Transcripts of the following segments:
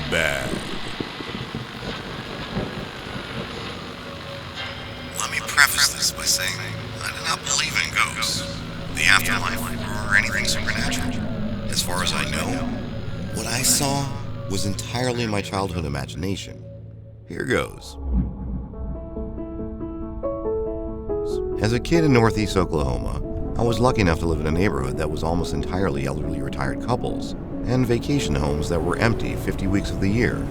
bad. Let me preface this by saying I do not believe in ghosts, the afterlife, or anything supernatural. As far as I know, what I saw was entirely my childhood imagination. Here goes. As a kid in Northeast Oklahoma, I was lucky enough to live in a neighborhood that was almost entirely elderly retired couples and vacation homes that were empty 50 weeks of the year.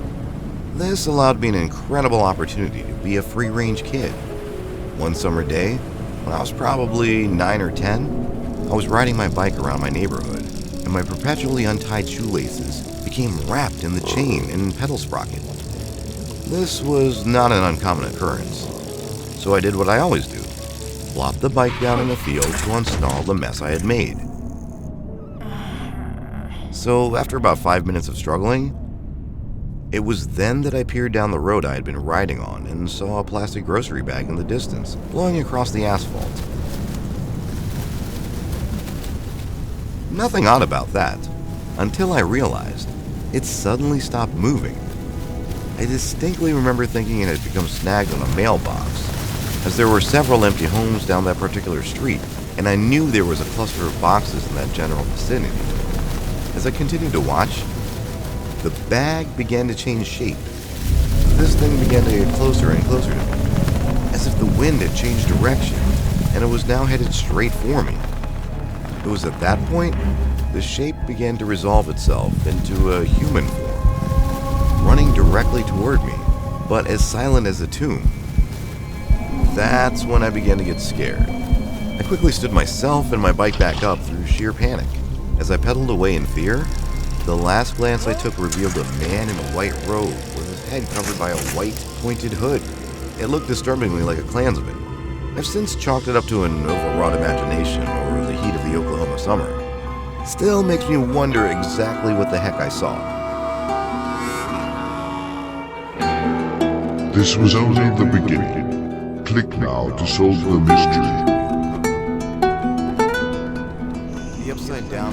This allowed me an incredible opportunity to be a free-range kid. One summer day, when I was probably 9 or 10, I was riding my bike around my neighborhood, and my perpetually untied shoelaces became wrapped in the chain and pedal sprocket. This was not an uncommon occurrence, so I did what I always do. Plopped the bike down in the field to unsnarl the mess I had made. So after about 5 minutes of struggling, it was then that I peered down the road I had been riding on and saw a plastic grocery bag in the distance, blowing across the asphalt. Nothing odd about that, until I realized it suddenly stopped moving. I distinctly remember thinking it had become snagged on a mailbox, as there were several empty homes down that particular street, and I knew there was a cluster of boxes in that general vicinity. As I continued to watch, the bag began to change shape. This thing began to get closer and closer to me, as if the wind had changed direction, and it was now headed straight for me. It was at that point, the shape began to resolve itself into a human form, running directly toward me, but as silent as a tomb. That's when I began to get scared. I quickly stood myself and my bike back up through sheer panic. As I pedaled away in fear, the last glance I took revealed a man in a white robe with his head covered by a white, pointed hood. It looked disturbingly like a Klansman. I've since chalked it up to an overwrought imagination or the heat of the Oklahoma summer. Still makes me wonder exactly what the heck I saw. This was only the beginning. Click now to solve the mystery. The upside down